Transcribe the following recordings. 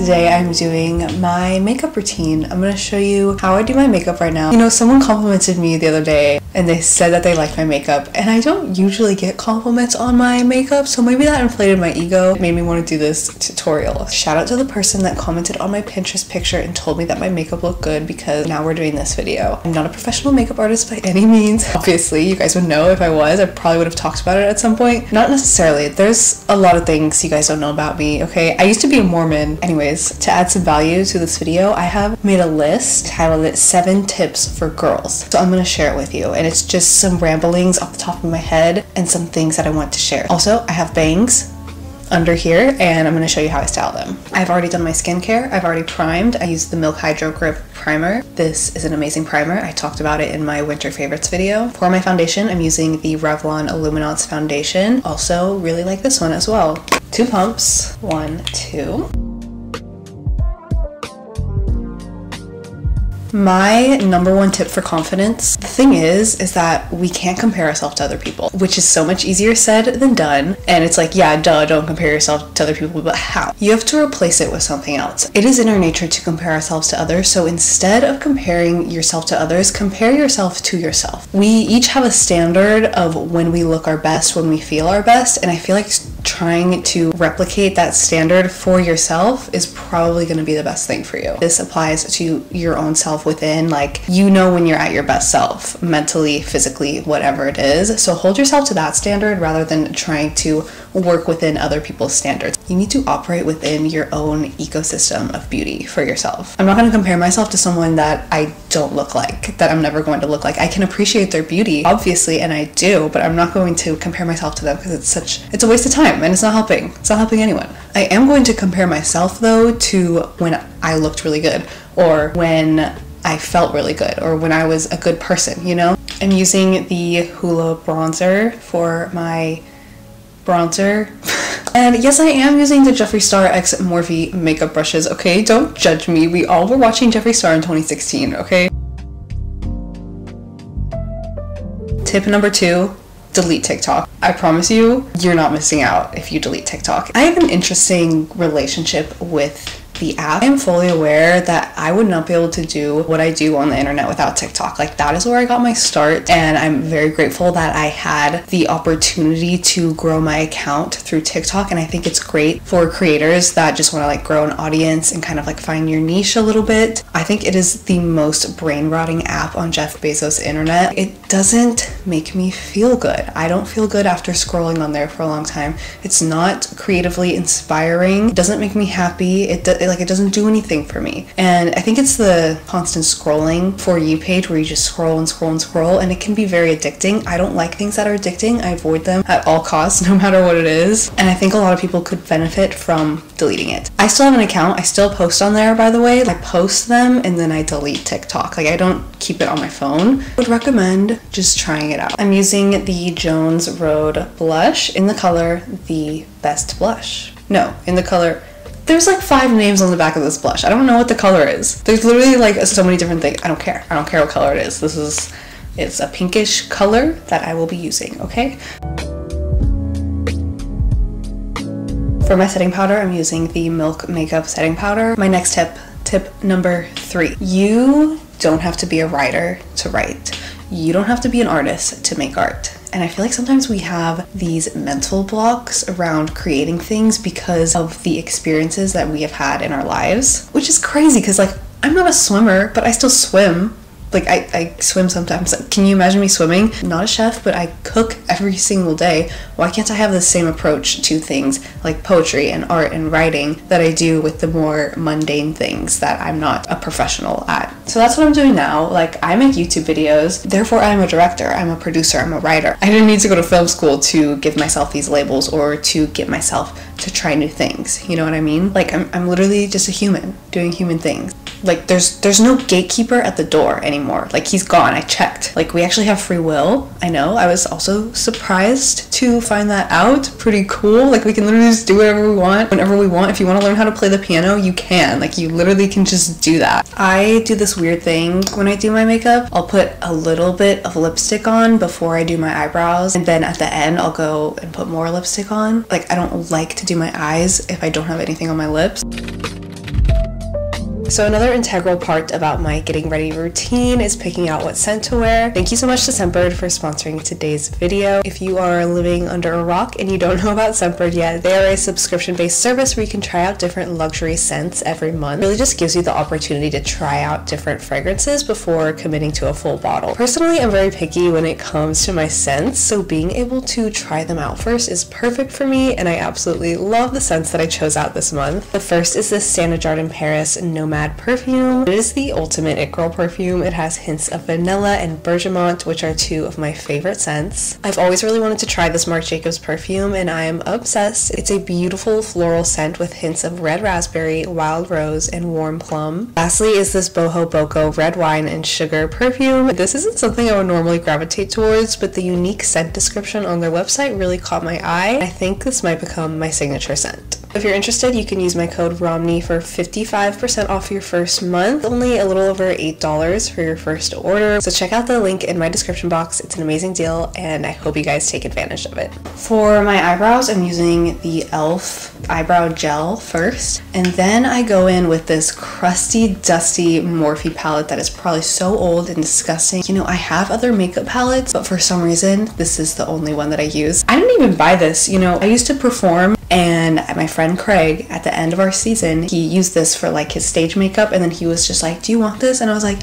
Today I'm doing my makeup routine. I'm gonna show you how I do my makeup right now. You know, someone complimented me the other day and they said that they liked my makeup, and I don't usually get compliments on my makeup, so maybe that inflated my ego. It made me want to do this tutorial. Shout out to the person that commented on my Pinterest picture and told me that my makeup looked good, because now we're doing this video. I'm not a professional makeup artist by any means. Obviously, you guys would know if I was. I probably would have talked about it at some point. Not necessarily. There's a lot of things you guys don't know about me, okay? I used to be a Mormon. Anyways, to add some value to this video, I have made a list titled it 7 Tips for Girls. So I'm gonna share it with you, and it's just some ramblings off the top of my head and some things that I want to share. Also, I have bangs under here, and I'm going to show you how I style them. I've already done my skincare. I've already primed. I used the Milk Hydro Grip primer. This is an amazing primer. I talked about it in my winter favorites video. For my foundation, I'm using the Revlon Illuminance foundation. Also really like this one as well. 2 pumps. 1, 2. My number 1 tip for confidence, the thing is that we can't compare ourselves to other people, which is so much easier said than done. And it's like, yeah, duh, don't compare yourself to other people, but how? You have to replace it with something else. It is in our nature to compare ourselves to others, so instead of comparing yourself to others, compare yourself to yourself. We each have a standard of when we look our best, when we feel our best, and I feel like trying to replicate that standard for yourself is probably going to be the best thing for you. This applies to your own self within, like, you know when you're at your best self, mentally, physically, whatever it is. So hold yourself to that standard rather than trying to work within other people's standards. You need to operate within your own ecosystem of beauty for yourself. I'm not going to compare myself to someone that I don't look like, that I'm never going to look like. I can appreciate their beauty, obviously, and I do, but I'm not going to compare myself to them because it's a waste of time and it's not helping. It's not helping anyone. I am going to compare myself though to when I looked really good, or when I felt really good, or when I was a good person, you know? I'm using the Hoola bronzer for my bronzer. And yes, I am using the Jeffree Star X Morphe makeup brushes, okay? Don't judge me. We all were watching Jeffree Star in 2016, okay? Tip number 2, delete TikTok. I promise you, you're not missing out if you delete TikTok. I have an interesting relationship with the app. I am fully aware that I would not be able to do what I do on the internet without TikTok. Like, that is where I got my start, and I'm very grateful that I had the opportunity to grow my account through TikTok. And I think it's great for creators that just want to like grow an audience and kind of like find your niche a little bit. I think it is the most brain-rotting app on Jeff Bezos' internet. It doesn't make me feel good. I don't feel good after scrolling on there for a long time. It's not creatively inspiring. It doesn't make me happy. It doesn't do anything for me. And I think it's the constant scrolling For You page where you just scroll and scroll and scroll, and it can be very addicting. I don't like things that are addicting. I avoid them at all costs, no matter what it is. And I think a lot of people could benefit from deleting it. I still have an account. I still post on there, by the way. I post them and then I delete TikTok. Like, I don't keep it on my phone. I would recommend just trying it out. I'm using the Jones Road blush in the color The Best Blush. No, in the color... There's like 5 names on the back of this blush. I don't know what the color is. There's literally like so many different things. I don't care. I don't care what color it is. It's a pinkish color that I will be using, okay? For my setting powder, I'm using the Milk Makeup setting powder. My next tip number 3. You don't have to be a writer to write. You don't have to be an artist to make art. And I feel like sometimes we have these mental blocks around creating things because of the experiences that we have had in our lives, which is crazy because, like, I'm not a swimmer, but I still swim. Like, I swim sometimes. Can you imagine me swimming? Not a chef, but I cook every single day. Why can't I have the same approach to things like poetry and art and writing that I do with the more mundane things that I'm not a professional at? So that's what I'm doing now. Like, I make YouTube videos, therefore I'm a director, I'm a producer, I'm a writer. I didn't need to go to film school to give myself these labels or to get myself to try new things. You know what I mean? Like, I'm literally just a human doing human things. Like, there's no gatekeeper at the door anymore. Like, he's gone. I checked. Like, we actually have free will. I know. I was also surprised to find that out. Pretty cool. Like, we can literally just do whatever we want, whenever we want. If you want to learn how to play the piano, you can. Like, you literally can just do that. I do this weird thing when I do my makeup. I'll put a little bit of lipstick on before I do my eyebrows, and then at the end, I'll go and put more lipstick on. Like, I don't like to do my eyes if I don't have anything on my lips. So another integral part about my getting ready routine is picking out what scent to wear. Thank you so much to Scentbird for sponsoring today's video. If you are living under a rock and you don't know about Scentbird yet, they are a subscription-based service where you can try out different luxury scents every month. It really just gives you the opportunity to try out different fragrances before committing to a full bottle. Personally, I'm very picky when it comes to my scents, so being able to try them out first is perfect for me, and I absolutely love the scents that I chose out this month. The first is this Stana Jardin Paris Nomad perfume. It is the ultimate it girl perfume. It has hints of vanilla and bergamot, which are two of my favorite scents. I've always really wanted to try this Marc Jacobs perfume, and I am obsessed. It's a beautiful floral scent with hints of red raspberry, wild rose, and warm plum. Lastly is this Boho Boko red wine and sugar perfume. This isn't something I would normally gravitate towards, but the unique scent description on their website really caught my eye. I think this might become my signature scent. If you're interested, you can use my code ROMNEY for 55% off your first month, only a little over $8 for your first order. So check out the link in my description box. It's an amazing deal, and I hope you guys take advantage of it. For my eyebrows, I'm using the e.l.f. eyebrow gel first, and then I go in with this crusty, dusty Morphe palette that is probably so old and disgusting. You know, I have other makeup palettes, but for some reason, this is the only one that I use. I didn't even buy this. You know, I used to perform, and my friend Craig, at the end of our season, he used this for like his stage makeup, and then he was just like, do you want this? And I was like,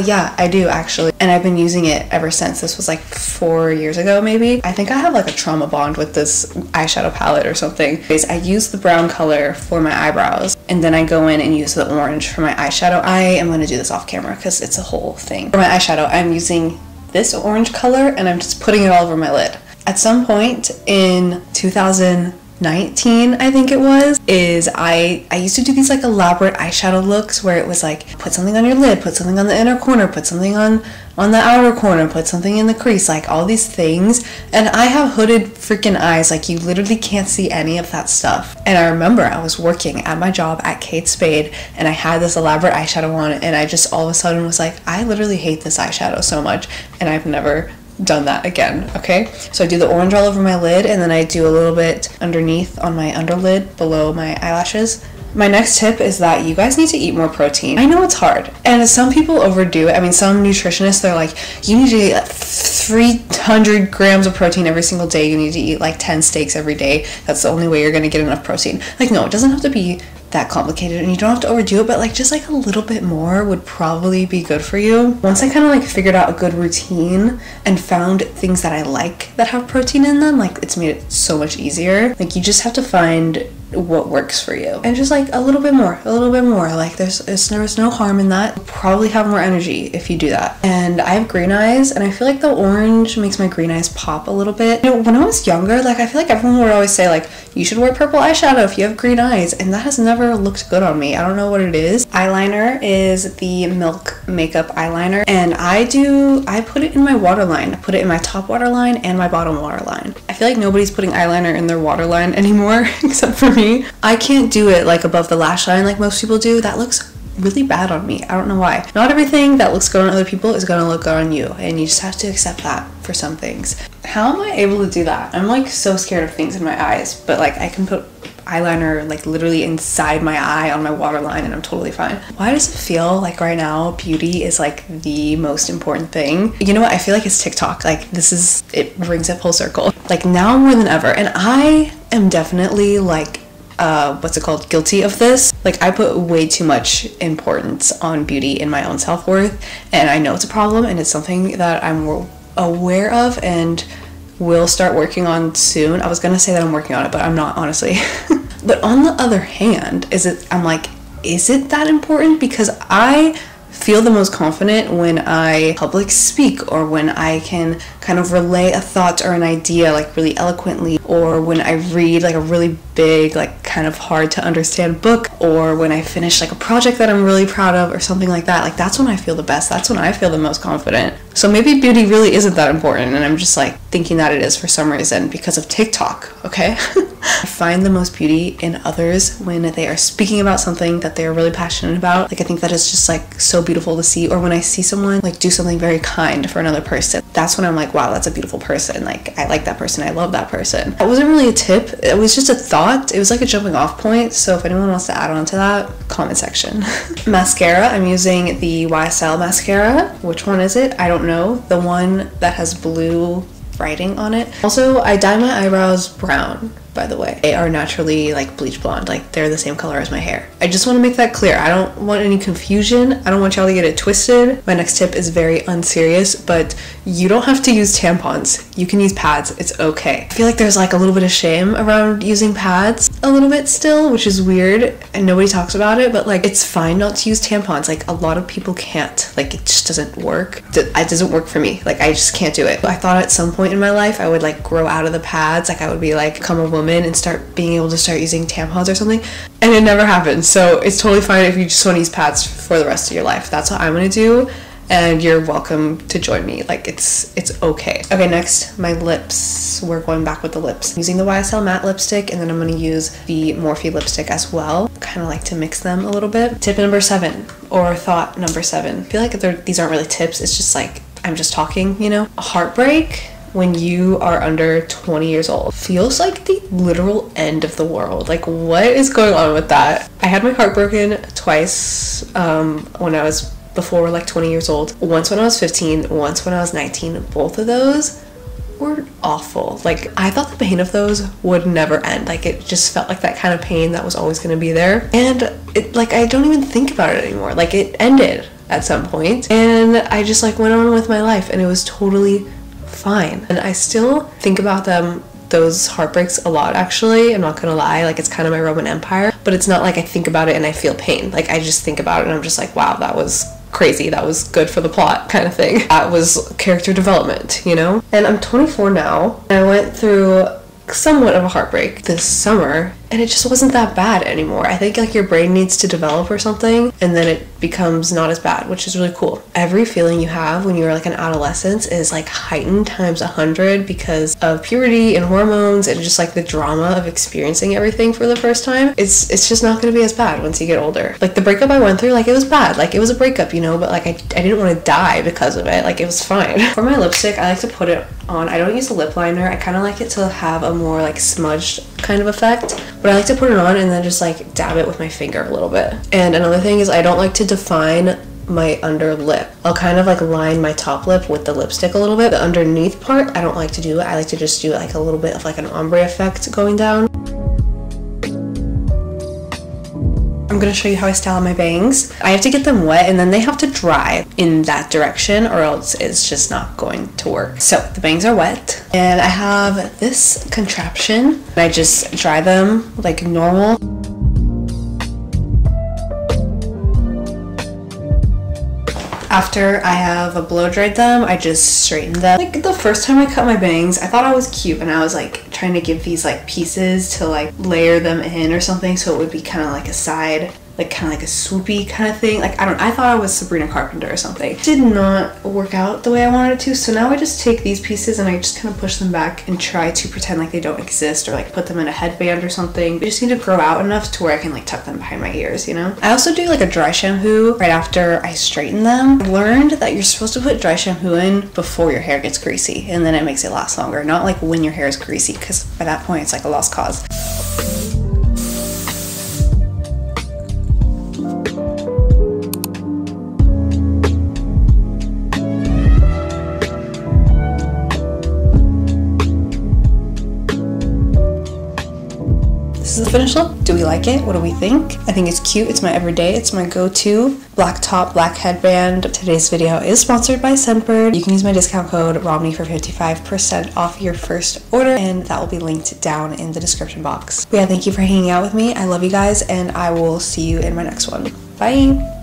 yeah, I do actually. And I've been using it ever since. This was like 4 years ago maybe. I think I have like a trauma bond with this eyeshadow palette or something. I use the brown color for my eyebrows, and then I go in and use the orange for my eyeshadow. I am going to do this off camera because it's a whole thing. For my eyeshadow, I'm using this orange color, and I'm just putting it all over my lid. At some point in 2019, I think it was, I used to do these like elaborate eyeshadow looks where it was like, put something on your lid, put something on the inner corner, put something on the outer corner, put something in the crease, like all these things. And I have hooded freaking eyes, like you literally can't see any of that stuff. And I remember I was working at my job at Kate Spade, and I had this elaborate eyeshadow on, and I just all of a sudden was like, I literally hate this eyeshadow so much, and I've never done that again. Okay, so I do the orange all over my lid, and then I do a little bit underneath on my underlid below my eyelashes. My next tip is that you guys need to eat more protein. I know it's hard, and some people overdo it. I mean, some nutritionists, they're like, you need to eat like 300 grams of protein every single day. You need to eat like 10 steaks every day. That's the only way you're gonna get enough protein. Like, no, it doesn't have to be that complicated, and you don't have to overdo it, but like just like a little bit more would probably be good for you. Once I kind of like figured out a good routine and found things that I like that have protein in them, like it's made it so much easier. Like you just have to find what works for you, and just like a little bit more, like there's no harm in that. You'll probably have more energy if you do that. And I have green eyes, and I feel like the orange makes my green eyes pop a little bit. You know, when I was younger, like I feel like everyone would always say like, you should wear purple eyeshadow if you have green eyes, and that has never looked good on me. I don't know what it is. Eyeliner is the Milk Makeup eyeliner, and I put it in my waterline. I put it in my top waterline and my bottom waterline. I feel like nobody's putting eyeliner in their waterline anymore except for me. I can't do it like above the lash line like most people do. That looks really bad on me. I don't know why. Not everything that looks good on other people is gonna look good on you, and you just have to accept that for some things. How am I able to do that? I'm like so scared of things in my eyes, but like I can put eyeliner like literally inside my eye on my waterline and I'm totally fine. Why does it feel like right now beauty is like the most important thing? You know what? I feel like it's TikTok. Like it brings it full circle. Like now more than ever, and I am definitely like guilty of this. Like I put way too much importance on beauty in my own self-worth, and I know it's a problem, and it's something that I'm aware of and will start working on soon. I was gonna say that I'm working on it, but I'm not, honestly. But on the other hand, is it that important? Because I feel the most confident when I public speak, or when I can kind of relay a thought or an idea like really eloquently, or when I read like a really big, like kind of hard to understand book, or when I finish like a project that I'm really proud of or something like that. Like that's when I feel the best. That's when I feel the most confident. So maybe beauty really isn't that important, and I'm just like thinking that it is for some reason because of TikTok, okay? I find the most beauty in others when they are speaking about something that they are really passionate about. Like I think that is just like so beautiful to see. Or when I see someone like do something very kind for another person, that's when I'm like, wow, that's a beautiful person. Like I like that person, I love that person. That wasn't really a tip, it was just a thought. lot. It was like a jumping off point, so if anyone wants to add on to that, comment section. Mascara, I'm using the YSL mascara. Which one is it? I don't know. The one that has blue writing on it. Also, I dye my eyebrows brown, by the way. They are naturally like bleach blonde, like they're the same color as my hair. I just want to make that clear. I don't want any confusion. I don't want y'all to get it twisted. My next tip is very unserious, but you don't have to use tampons. You can use pads. It's okay. I feel like there's like a little bit of shame around using pads a little bit still, which is weird and nobody talks about it, but like it's fine not to use tampons. Like a lot of people can't. Like it just doesn't work. It doesn't work for me. Like I just can't do it. I thought at some point in my life I would like grow out of the pads. Like I would be like become a woman and start being able to start using tampons or something, and it never happened. So it's totally fine if you just want to use pads for the rest of your life. That's what I'm gonna do, and you're welcome to join me. Like it's okay. Okay, next, my lips. We're going back with the lips. I'm using the YSL matte lipstick, and then I'm gonna use the Morphe lipstick as well. Kind of like to mix them a little bit. Tip number 7, or thought number 7. I feel like these aren't really tips. It's just like I'm just talking, you know. A heartbreak when you are under 20 years old feels like the literal end of the world. Like what is going on with that? I had my heart broken twice when I was before like 20 years old. Once when I was 15, once when I was 19. Both of those were awful. Like I thought the pain of those would never end. Like it just felt like that kind of pain that was always going to be there, and it like I don't even think about it anymore. Like it ended at some point and I just like went on with my life, and it was totally fine. And I still think about those heartbreaks a lot, actually. I'm not gonna lie, like it's kind of my Roman Empire, but it's not like I think about it and I feel pain. Like I just think about it and I'm just like, wow, that was crazy, that was good for the plot kind of thing. That was character development, you know? And I'm 24 now, and I went through somewhat of a heartbreak this summer, and it just wasn't that bad anymore. I think like your brain needs to develop or something, and then it becomes not as bad, which is really cool. Every feeling you have when you're like an adolescent is like heightened times 100 because of puberty and hormones and just like the drama of experiencing everything for the first time. It's just not going to be as bad once you get older. Like the breakup I went through, like it was bad. Like it was a breakup, you know, but like I didn't want to die because of it. Like it was fine. For my lipstick, I like to put it on. I don't use a lip liner. I kind of like it to have a more like smudged kind of effect, but I like to put it on and then just like dab it with my finger a little bit. And another thing is I don't like to define my under lip. I'll kind of like line my top lip with the lipstick a little bit. The underneath part, I don't like to do it. I like to just do like a little bit of like an ombre effect going down. I'm gonna show you how I style my bangs. I have to get them wet and then they have to dry in that direction or else it's just not going to work. So the bangs are wet and I have this contraption. I just dry them like normal. After I have blow dried them, I just straighten them. Like the first time I cut my bangs, I thought I was cute and I was like trying to give these like pieces to like layer them in or something so it would be kind of like a side, like kind of like a swoopy kind of thing. Like I thought I was Sabrina Carpenter or something. It did not work out the way I wanted it to, so now I just take these pieces and I just kind of push them back and try to pretend like they don't exist or like put them in a headband or something. They just need to grow out enough to where I can like tuck them behind my ears, you know? I also do like a dry shampoo right after I straighten them. I learned that you're supposed to put dry shampoo in before your hair gets greasy and then it makes it last longer, not like when your hair is greasy, because by that point it's like a lost cause. This is the finished look. Do we like it? What do we think? I think it's cute. It's my everyday. It's my go-to. Black top, black headband. Today's video is sponsored by Scentbird. You can use my discount code ROMNEY for 55% off your first order, and that will be linked down in the description box. But yeah, thank you for hanging out with me. I love you guys, and I will see you in my next one. Bye!